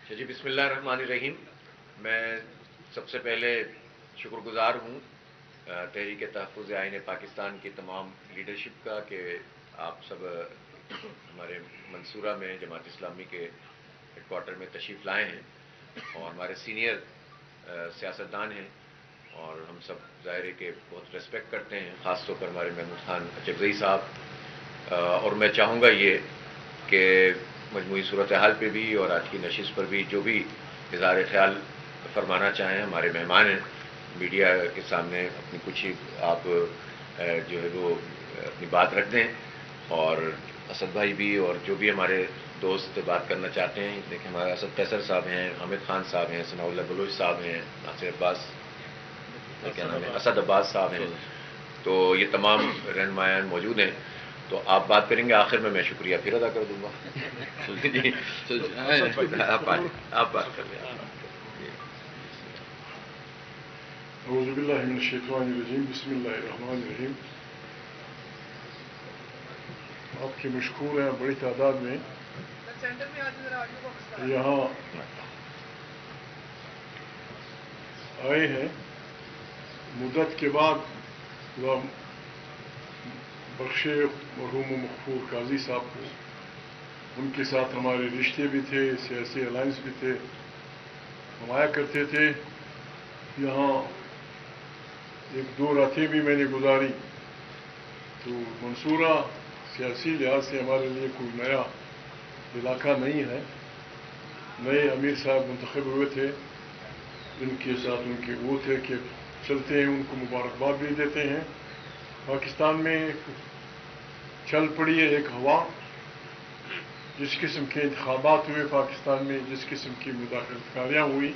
جی بسم اللہ الرحمن الرحیم. میں سب سے پہلے شکر گزار ہوں تحریک تحفظ آئین پاکستان کی تمام لیڈرشپ کا کہ آپ سب ہمارے منصورہ میں جماعت اسلامی کے ہیڈ کوارٹر میں تشریف لائے ہیں اور ہمارے سینئر سیاستدان ہیں اور ہم سب ظاہر ہے کہ بہت ریسپیکٹ کرتے ہیں، خاص طور پر ہمارے محمود خان اچکزئی صاحب. اور میں چاہوں گا یہ کہ مجموعی صورتحال پہ بھی اور آج کی نشست پر بھی جو بھی اظہار خیال فرمانا چاہیں ہمارے مہمان ہیں، میڈیا کے سامنے اپنی کچھ آپ جو ہے وہ اپنی بات رکھ دیں. اور اسد بھائی بھی اور جو بھی ہمارے دوست بات کرنا چاہتے ہیں، دیکھیں ہمارے اسد قیصر صاحب ہیں، حامد خان صاحب ہیں، ثناء اللہ بلوچ صاحب ہیں، ناصر عباس کیا نام ہے اسد عباس صاحب ہیں، تو یہ تمام رہنمایان موجود ہیں. تو آپ بات کریں گے، آخر میں شکریہ پھر ادا کر دوں گا. آپ بات کر لیں. اعوذ باللہ من الشیطان الرجیم. بسم اللہ الرحمن الرحیم. آپ کے مشکور ہیں بڑی تعداد میں یہاں آئے ہیں. مدت کے بعد بخشے مرحوم و مغفور قاضی صاحب کو، ان کے ساتھ ہمارے رشتے بھی تھے، سیاسی الائنس بھی تھے، ہم آیا کرتے تھے. یہاں ایک دو راتیں بھی میں نے گزاری. تو منصورہ سیاسی لحاظ سے ہمارے لیے کوئی نیا علاقہ نہیں ہے. نئے امیر صاحب منتخب ہوئے تھے، ان کے ساتھ ان کے وہ تھے کہ چلتے ہیں، ان کو مبارکباد بھی دیتے ہیں. پاکستان میں چل پڑی ہے ایک ہوا، جس قسم کے انتخابات ہوئے پاکستان میں، جس قسم کی مداخلت کاریاں ہوئی،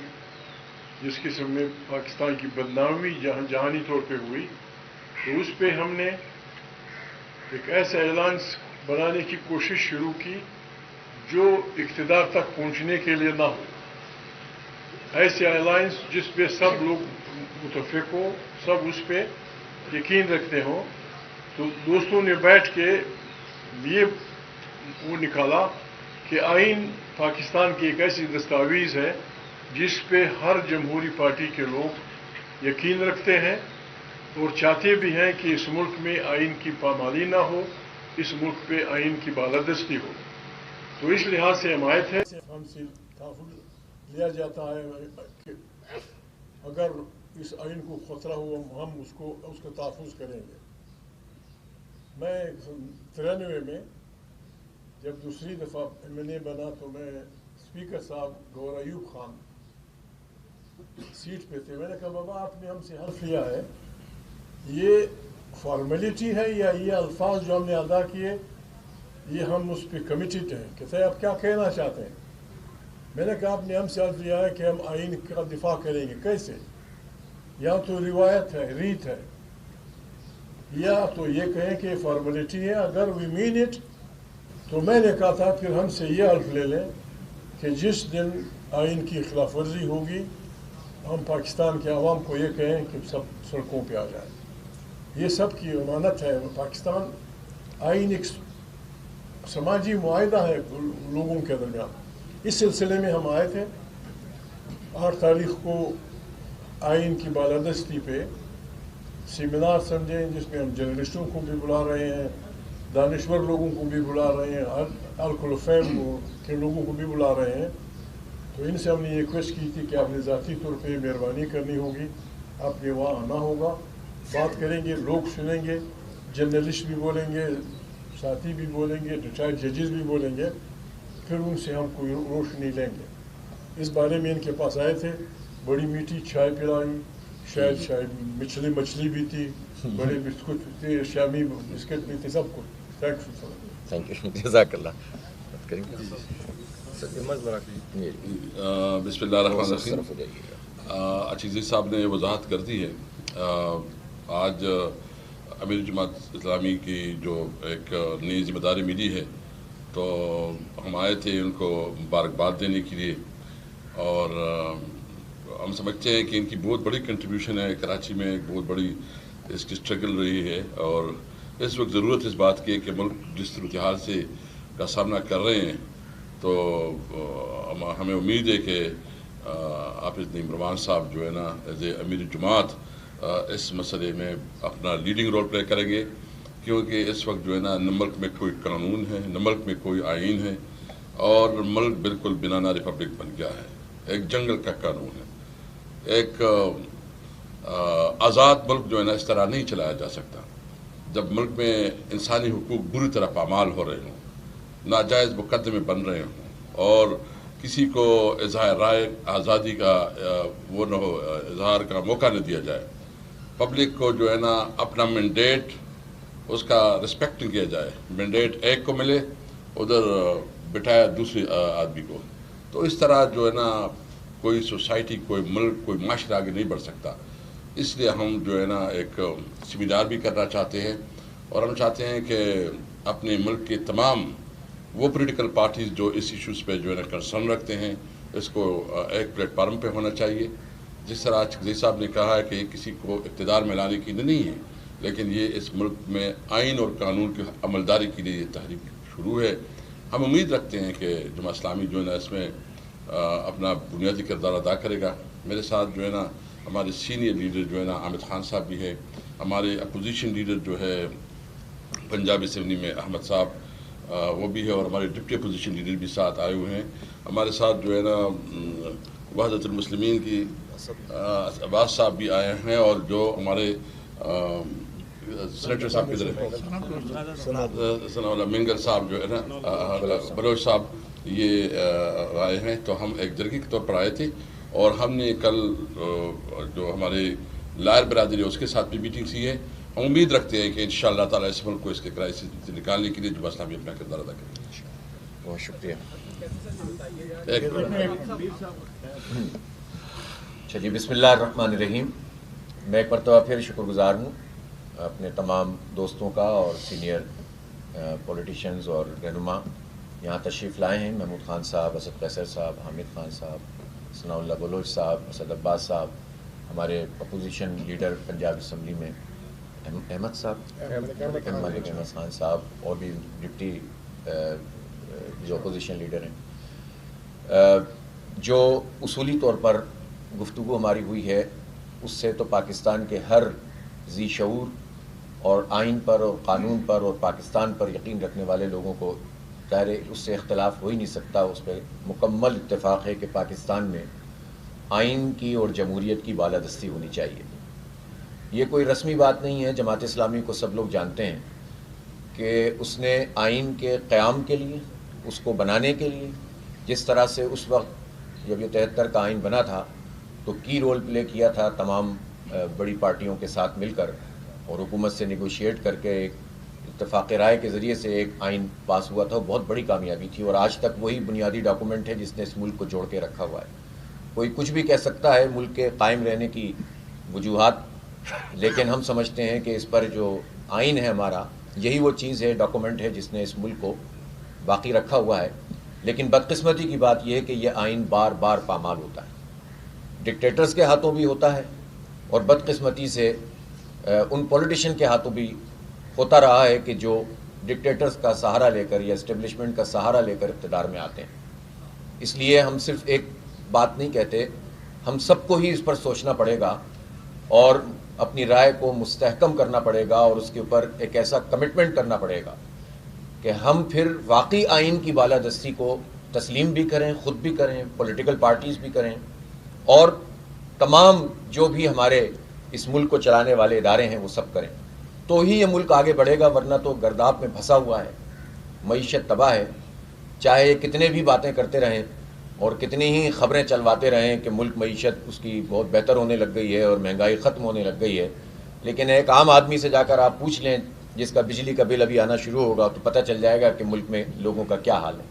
جس قسم میں پاکستان کی بدنامی جہانی طور پہ ہوئی، تو اس پہ ہم نے ایک ایسا اعلان بنانے کی کوشش شروع کی جو اقتدار تک پہنچنے کے لیے نہ ہو. ایسے الائنس جس پہ سب لوگ متفق ہو، سب اس پہ یقین رکھتے ہوں. تو دوستوں نے بیٹھ کے یہ وہ نکالا کہ آئین پاکستان کی ایک ایسی دستاویز ہے جس پہ ہر جمہوری پارٹی کے لوگ یقین رکھتے ہیں اور چاہتے بھی ہیں کہ اس ملک میں آئین کی پامالی نہ ہو، اس ملک پہ آئین کی بالادستی ہو. تو اس لحاظ سے حمایت ہے. ہم سے تحفظ لیا جاتا ہے کہ اگر اس آئین کو خطرہ ہو ہم اس کا تحفظ کریں گے. میں 93 میں جب دوسری دفعہ MNA بنا تو میں اسپیکر صاحب گور ایوب خان سیٹ پہ تھے. میں نے کہا بابا آپ نے ہم سے حلف لیا ہے، یہ فارمیلٹی ہے یا یہ الفاظ جو ہم نے ادا کیے یہ ہم اس پہ کمیٹڈ ہیں؟ کہتے ہیں آپ کیا کہنا چاہتے ہیں؟ میں نے کہا آپ نے ہم سے حلف لیا ہے کہ ہم آئین کا دفاع کریں گے. کیسے؟ یا تو روایت ہے، ریت ہے، یا تو یہ کہیں کہ فارمیلٹی ہے. اگر وی مین اٹ تو میں نے کہا تھا پھر ہم سے یہ حلف لے لیں کہ جس دن آئین کی خلاف ورزی ہوگی ہم پاکستان کے عوام کو یہ کہیں کہ سب سڑکوں پہ آ جائیں. یہ سب کی امانت ہے. پاکستان آئین ایک سماجی معاہدہ ہے لوگوں کے درمیان. اس سلسلے میں ہم آئے تھے. 8 تاریخ کو آئین کی بالادستی پہ سیمینار سمجھیں جس میں ہم جرنلسٹوں کو بھی بلا رہے ہیں، دانشور لوگوں کو بھی بلا رہے ہیں، الکلفیم کے لوگوں کو بھی بلا رہے ہیں. تو ان سے ہم نے یہ ریکویسٹ کی تھی کہ آپ نے ذاتی طور پہ مہربانی کرنی ہوگی، آپ نے وہاں آنا ہوگا، بات کریں گے، لوگ سنیں گے، جرنلسٹ بھی بولیں گے، ساتھی بھی بولیں گے، ریٹائرڈ ججز بھی بولیں گے، پھر ان سے ہم کوئی روشنی لیں گے. اس بارے میں ان کے پاس آئے تھے، بڑی میٹھی چائے پلائی، شاید مچھلی بھی تھی، بڑے بسکٹ تھے، شامی بسکٹ بھی تھے، سب کچھ. تھینک یو، جزاک اللہ. بسم اللہ الرحمن الرحیم. اچکزئی صاحب نے وضاحت کر دی ہے. آج امیر جماعت اسلامی کی جو ایک نئی ذمہ داری ملی ہے تو ہم آئے تھے ان کو مبارکباد دینے کے لیے. اور ہم سمجھتے ہیں کہ ان کی بہت بڑی کنٹریبیوشن ہے. کراچی میں ایک بہت بڑی اس کی اسٹرگل رہی ہے اور اس وقت ضرورت اس بات کی کہ ملک جس صورتحال سے کا سامنا کر رہے ہیں تو ہمیں امید ہے کہ حافظ نعیم رحمان صاحب جو ہے نا ایز اے امیر جماعت اس مسئلے میں اپنا لیڈنگ رول پلے کریں گے، کیونکہ اس وقت جو ہے نا نہ ملک میں کوئی قانون ہے، نہ ملک میں کوئی آئین ہے، اور ملک بالکل بنانا ریپبلک بن گیا ہے، ایک جنگل کا قانون ہے۔ ایک آزاد ملک جو ہے نا اس طرح نہیں چلایا جا سکتا جب ملک میں انسانی حقوق بری طرح پامال ہو رہے ہوں، ناجائز مقدمے بن رہے ہوں، اور کسی کو اظہار رائے آزادی کا وہ نہ ہو، اظہار کا موقع نہ دیا جائے، پبلک کو جو ہے نا اپنا مینڈیٹ اس کا رسپیکٹ کیا جائے، مینڈیٹ ایک کو ملے ادھر بٹھایا دوسرے آدمی کو، تو اس طرح جو ہے نا کوئی سوسائٹی، کوئی ملک، کوئی معاشرہ آگے نہیں بڑھ سکتا۔ اس لیے ہم جو ہے نا ایک سیمینار بھی کرنا چاہتے ہیں، اور ہم چاہتے ہیں کہ اپنے ملک کے تمام وہ پولیٹیکل پارٹیز جو اس ایشوز پہ جو ہے نا کنسرن رکھتے ہیں، اس کو ایک پلیٹ فارم پہ ہونا چاہیے۔ جس طرح چکزئی صاحب نے کہا ہے کہ یہ کسی کو اقتدار میں لانے کی نہیں ہے، لیکن یہ اس ملک میں آئین اور قانون کی عملداری کے لیے یہ تحریک شروع ہے۔ ہم امید رکھتے ہیں کہ جماعت اسلامی جو ہے نا اس میں اپنا بنیادی کردار ادا کرے گا۔ میرے ساتھ جو ہے نا ہمارے سینئر لیڈر جو ہے نا عامر خان صاحب بھی ہے، ہمارے اپوزیشن لیڈر جو ہے پنجاب اسمبلی میں احمد صاحب وہ بھی ہے، اور ہمارے ڈپٹی اپوزیشن لیڈر بھی ساتھ آئے ہوئے ہیں۔ ہمارے ساتھ جو ہے نا وحدت المسلمین کی عباس صاحب بھی آئے ہیں، اور جو ہمارے سینیٹر صاحب کدھر ہے، ثناء اللہ منگل صاحب جو ہے نا بلوچ صاحب، یہ آئے ہیں۔ تو ہم ایک جرگے کے طور پر آئے تھے، اور ہم نے کل جو ہمارے لائر برادری ہے اس کے ساتھ بھی میٹنگ کی ہے۔ ہم امید رکھتے ہیں کہ انشاءاللہ تعالیٰ اس ملک کو اس کے کرائسس سے نکالنے کے لیے جماعت اسلامی اپنا کردار ادا کرے گی۔ بہت شکریہ۔ اچھا جی، بسم اللہ الرحمن الرحیم۔ میں ایک مرتبہ پھر شکر گزار ہوں اپنے تمام دوستوں کا اور سینئر پولیٹیشینز اور رہنما یہاں تشریف لائے ہیں، محمود خان صاحب، اسد قیصر صاحب، حامد خان صاحب، ثناء اللہ بلوچ صاحب، اسد عباس صاحب، ہمارے اپوزیشن لیڈر پنجاب اسمبلی میں احمد صاحب، ملک احمد خان صاحب، اور بھی ڈپٹی جو اپوزیشن لیڈر ہیں۔ جو اصولی طور پر گفتگو ہماری ہوئی ہے اس سے تو پاکستان کے ہر ذی شعور اور آئین پر اور قانون پر اور پاکستان پر یقین رکھنے والے لوگوں کو ظاہر اس سے اختلاف ہو ہی نہیں سکتا، اس پہ مکمل اتفاق ہے کہ پاکستان میں آئین کی اور جمہوریت کی بالادستی ہونی چاہیے۔ یہ کوئی رسمی بات نہیں ہے، جماعت اسلامی کو سب لوگ جانتے ہیں کہ اس نے آئین کے قیام کے لیے، اس کو بنانے کے لیے، جس طرح سے اس وقت جب یہ 73 کا آئین بنا تھا تو کی رول پلے کیا تھا تمام بڑی پارٹیوں کے ساتھ مل کر، اور حکومت سے نیگوشیٹ کر کے ایک اتفاق رائے کے ذریعے سے ایک آئین پاس ہوا تھا، وہ بہت بڑی کامیابی تھی، اور آج تک وہی بنیادی ڈاکومنٹ ہے جس نے اس ملک کو جوڑ کے رکھا ہوا ہے۔ کوئی کچھ بھی کہہ سکتا ہے ملک کے قائم رہنے کی وجوہات، لیکن ہم سمجھتے ہیں کہ اس پر جو آئین ہے ہمارا، یہی وہ چیز ہے، ڈاکومنٹ ہے جس نے اس ملک کو باقی رکھا ہوا ہے۔ لیکن بدقسمتی کی بات یہ ہے کہ یہ آئین بار بار پامال ہوتا ہے، ڈکٹیٹرز کے ہاتھوں بھی ہوتا ہے، اور بدقسمتی سے ان پولیٹیشین کے ہاتھوں بھی ہوتا رہا ہے کہ جو ڈکٹیٹرز کا سہارا لے کر یا اسٹیبلشمنٹ کا سہارا لے کر اقتدار میں آتے ہیں۔ اس لیے ہم صرف ایک بات نہیں کہتے، ہم سب کو ہی اس پر سوچنا پڑے گا اور اپنی رائے کو مستحکم کرنا پڑے گا، اور اس کے اوپر ایک ایسا کمٹمنٹ کرنا پڑے گا کہ ہم پھر واقعی آئین کی بالادستی کو تسلیم بھی کریں، خود بھی کریں، پولیٹیکل پارٹیز بھی کریں، اور تمام جو بھی ہمارے اس ملک کو چلانے والے ادارے ہیں وہ سب کریں، تو ہی یہ ملک آگے بڑھے گا، ورنہ تو گرداب میں پھنسا ہوا ہے، معیشت تباہ ہے۔ چاہے کتنے بھی باتیں کرتے رہیں اور کتنی ہی خبریں چلواتے رہیں کہ ملک معیشت اس کی بہت بہتر ہونے لگ گئی ہے اور مہنگائی ختم ہونے لگ گئی ہے، لیکن ایک عام آدمی سے جا کر آپ پوچھ لیں جس کا بجلی کا بل ابھی آنا شروع ہوگا تو پتہ چل جائے گا کہ ملک میں لوگوں کا کیا حال ہے۔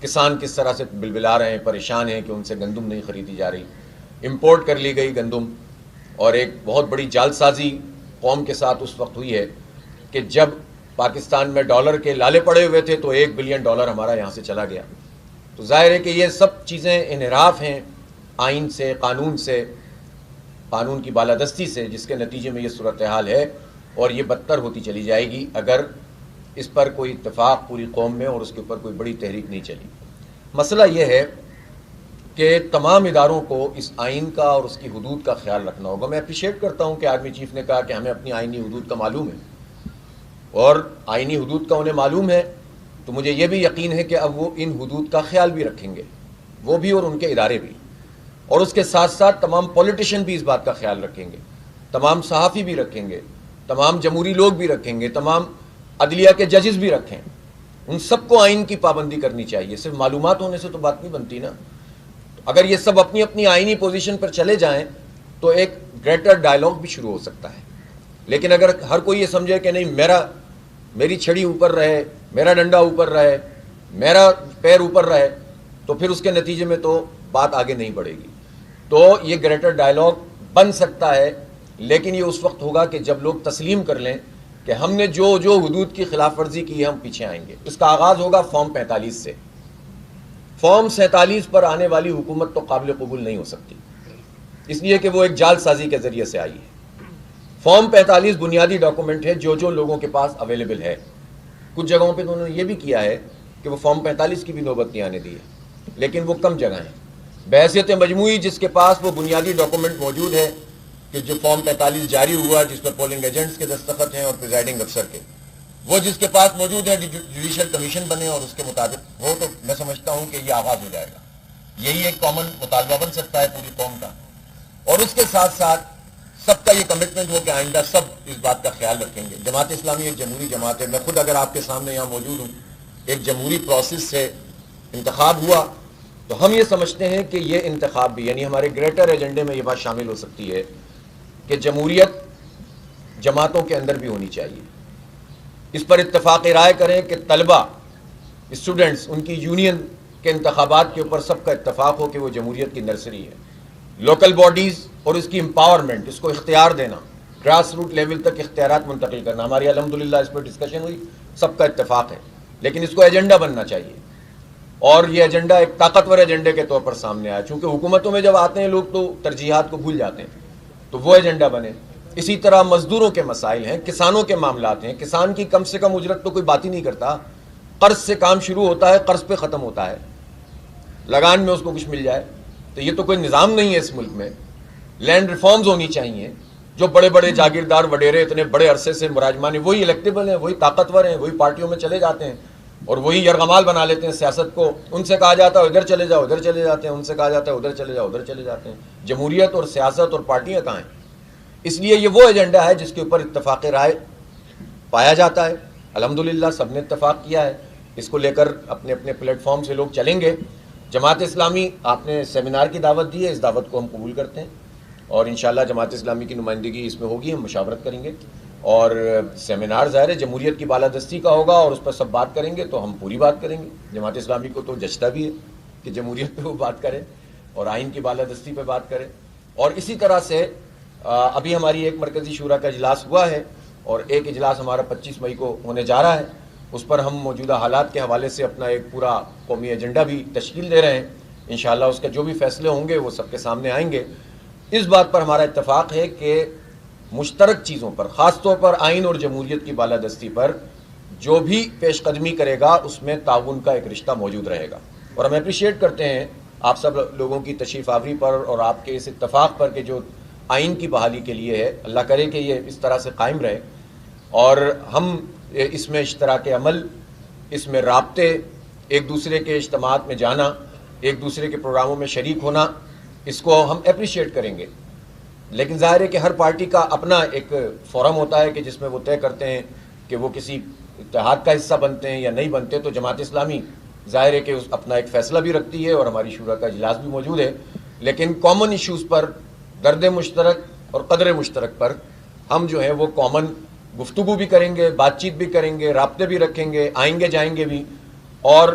کسان کس طرح سے بلبلا رہے ہیں، پریشان ہیں کہ ان سے گندم نہیں خریدی جا رہی، امپورٹ کر لی گئی گندم، اور ایک بہت بڑی جال سازی قوم کے ساتھ اس وقت ہوئی ہے کہ جب پاکستان میں ڈالر کے لالے پڑے ہوئے تھے تو $1 بلین ہمارا یہاں سے چلا گیا۔ تو ظاہر ہے کہ یہ سب چیزیں انحراف ہیں آئین سے، قانون سے، قانون کی بالادستی سے، جس کے نتیجے میں یہ صورتحال ہے، اور یہ بدتر ہوتی چلی جائے گی اگر اس پر کوئی اتفاق پوری قوم میں اور اس کے اوپر کوئی بڑی تحریک نہیں چلی۔ مسئلہ یہ ہے کہ تمام اداروں کو اس آئین کا اور اس کی حدود کا خیال رکھنا ہوگا. میں اپریشیٹ کرتا ہوں کہ آرمی چیف نے کہا کہ ہمیں اپنی آئینی حدود کا معلوم ہے، اور آئینی حدود کا انہیں معلوم ہے، تو مجھے یہ بھی یقین ہے کہ اب وہ ان حدود کا خیال بھی رکھیں گے، وہ بھی اور ان کے ادارے بھی، اور اس کے ساتھ ساتھ تمام پولیٹیشین بھی اس بات کا خیال رکھیں گے، تمام صحافی بھی رکھیں گے، تمام جمہوری لوگ بھی رکھیں گے، تمام عدلیہ کے ججز بھی رکھیں. ان سب کو آئین کی پابندی کرنی چاہیے. صرف معلومات ہونے سے تو بات نہیں بنتی نا. اگر یہ سب اپنی اپنی آئینی پوزیشن پر چلے جائیں تو ایک گریٹر ڈائلاگ بھی شروع ہو سکتا ہے. لیکن اگر ہر کوئی یہ سمجھے کہ نہیں میری چھڑی اوپر رہے، میرا ڈنڈا اوپر رہے، میرا پیر اوپر رہے، تو پھر اس کے نتیجے میں تو بات آگے نہیں بڑھے گی. تو یہ گریٹر ڈائلاگ بن سکتا ہے، لیکن یہ اس وقت ہوگا کہ جب لوگ تسلیم کر لیں کہ ہم نے جو حدود کی خلاف ورزی کی ہے ہم پیچھے آئیں گے. اس کا آغاز ہوگا فارم 45 سے. فارم 47 پر آنے والی حکومت تو قابل قبول نہیں ہو سکتی، اس لیے کہ وہ ایک جال سازی کے ذریعے سے آئی ہے. فارم 45 بنیادی ڈاکومنٹ ہے جو لوگوں کے پاس اویلیبل ہے. کچھ جگہوں پہ تو انہوں نے یہ بھی کیا ہے کہ وہ فارم 45 کی بھی نوبت نہیں آنے دی ہے، لیکن وہ کم جگہ ہیں. بحیثیت مجموعی جس کے پاس وہ بنیادی ڈاکومنٹ موجود ہے کہ جو فارم 45 جاری ہوا جس پر پولنگ ایجنٹس کے دستخط ہیں اور پریزائڈنگ افسر کے، وہ جس کے پاس موجود ہے جوڈیشل کمیشن بنے اور اس کے مطابق ہو، تو میں سمجھتا ہوں کہ یہ آغاز ہو جائے گا. یہی ایک کامن مطالبہ بن سکتا ہے پوری قوم کا. اور اس کے ساتھ ساتھ سب کا یہ کمٹمنٹ ہو کہ آئندہ سب اس بات کا خیال رکھیں گے. جماعت اسلامی ایک جمہوری جماعت ہے. میں خود اگر آپ کے سامنے یہاں موجود ہوں، ایک جمہوری پروسیس سے انتخاب ہوا، تو ہم یہ سمجھتے ہیں کہ یہ انتخاب بھی، یعنی ہمارے گریٹر ایجنڈے میں یہ بات شامل ہو سکتی ہے کہ جمہوریت جماعتوں کے اندر بھی ہونی چاہیے. اس پر اتفاق رائے کریں کہ طلبہ، اسٹوڈنٹس، ان کی یونین کے انتخابات کے اوپر سب کا اتفاق ہو کہ وہ جمہوریت کی نرسری ہے. لوکل باڈیز اور اس کی امپاورمنٹ، اس کو اختیار دینا، گراس روٹ لیول تک اختیارات منتقل کرنا، ہماری الحمدللہ اس پر ڈسکشن ہوئی، سب کا اتفاق ہے. لیکن اس کو ایجنڈا بننا چاہیے، اور یہ ایجنڈا ایک طاقتور ایجنڈے کے طور پر سامنے آیا. چونکہ حکومتوں میں جب آتے ہیں لوگ تو ترجیحات کو بھول جاتے ہیں، تو وہ ایجنڈا بنے. اسی طرح مزدوروں کے مسائل ہیں، کسانوں کے معاملات ہیں. کسان کی کم سے کم اجرت تو کوئی بات ہی نہیں کرتا. قرض سے کام شروع ہوتا ہے، قرض پہ ختم ہوتا ہے، لگان میں اس کو کچھ مل جائے. تو یہ تو کوئی نظام نہیں ہے اس ملک میں. لینڈ ریفارمز ہونی چاہیے. جو بڑے بڑے جاگیردار وڈیرے اتنے بڑے عرصے سے مراجمان ہیں، وہی الیکٹیبل ہیں، وہی طاقتور ہیں، وہی پارٹیوں میں چلے جاتے ہیں اور وہی یرغمال بنا لیتے ہیں سیاست کو. ان سے کہا جاتا ہے ادھر چلے جاؤ، ادھر چلے جاتے ہیں. ان سے کہا جاتا ہے ادھر چلے جاؤ، ادھر چلے جاتے ہیں. جمہوریت اور سیاست اور پارٹیاں کہاں ہیں؟ اس لیے یہ وہ ایجنڈا ہے جس کے اوپر اتفاق رائے پایا جاتا ہے. الحمدللہ سب نے اتفاق کیا ہے. اس کو لے کر اپنے اپنے پلیٹ فارم سے لوگ چلیں گے. جماعت اسلامی، آپ نے سیمینار کی دعوت دی ہے، اس دعوت کو ہم قبول کرتے ہیں، اور انشاءاللہ جماعت اسلامی کی نمائندگی اس میں ہوگی. ہم مشاورت کریں گے، اور سیمینار ظاہر ہے جمہوریت کی بالادستی کا ہوگا، اور اس پر سب بات کریں گے تو ہم پوری بات کریں گے. جماعت اسلامی کو تو جچتا بھی ہے کہ جمہوریت پہ وہ بات کرے اور آئین کی بالادستی پہ بات کرے. اور اسی طرح سے ابھی ہماری ایک مرکزی شورا کا اجلاس ہوا ہے، اور ایک اجلاس ہمارا 25 مئی کو ہونے جا رہا ہے. اس پر ہم موجودہ حالات کے حوالے سے اپنا ایک پورا قومی ایجنڈا بھی تشکیل دے رہے ہیں. انشاءاللہ اس کے جو بھی فیصلے ہوں گے وہ سب کے سامنے آئیں گے. اس بات پر ہمارا اتفاق ہے کہ مشترک چیزوں پر، خاص طور پر آئین اور جمہوریت کی بالادستی پر جو بھی پیش قدمی کرے گا اس میں تعاون کا ایک رشتہ موجود رہے گا. اور ہم اپریشیٹ کرتے ہیں آپ سب لوگوں کی تشریف آوری پر اور آپ کے اس اتفاق پر کہ جو آئین کی بحالی کے لیے ہے. اللہ کرے کہ یہ اس طرح سے قائم رہے، اور ہم اس میں اشتراک عمل، اس میں رابطے، ایک دوسرے کے اجتماعات میں جانا، ایک دوسرے کے پروگراموں میں شریک ہونا، اس کو ہم اپریشیٹ کریں گے. لیکن ظاہر ہے کہ ہر پارٹی کا اپنا ایک فورم ہوتا ہے کہ جس میں وہ طے کرتے ہیں کہ وہ کسی اتحاد کا حصہ بنتے ہیں یا نہیں بنتے. تو جماعت اسلامی ظاہر ہے کہ اپنا ایک فیصلہ بھی رکھتی ہے اور ہماری شورا کا اجلاس بھی موجود ہے. لیکن کامن ایشوز پر، درد مشترک اور قدر مشترک پر ہم جو ہیں وہ کامن گفتگو بھی کریں گے، بات چیت بھی کریں گے، رابطے بھی رکھیں گے، آئیں گے جائیں گے بھی، اور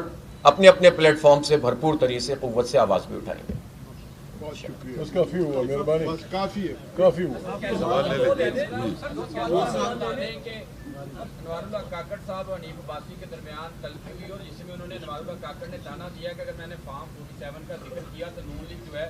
اپنے اپنے پلیٹ فارم سے بھرپور طریقے سے قوت سے آواز بھی اٹھائیں گے. بہت شکریہ. بس کافی ہوا، مہربانی. بس کافی ہے، کافی ہوا. انوار اللہ کاکڑ صاحب اور حنیف عباسی کے درمیان تلفی ہوئی، اور جس میں انہوں نے انوار اللہ کاکڑ نے تانا دیا کہ اگر میں نے فارم 47 کا ذکر کیا تو نون لیگ جو ہے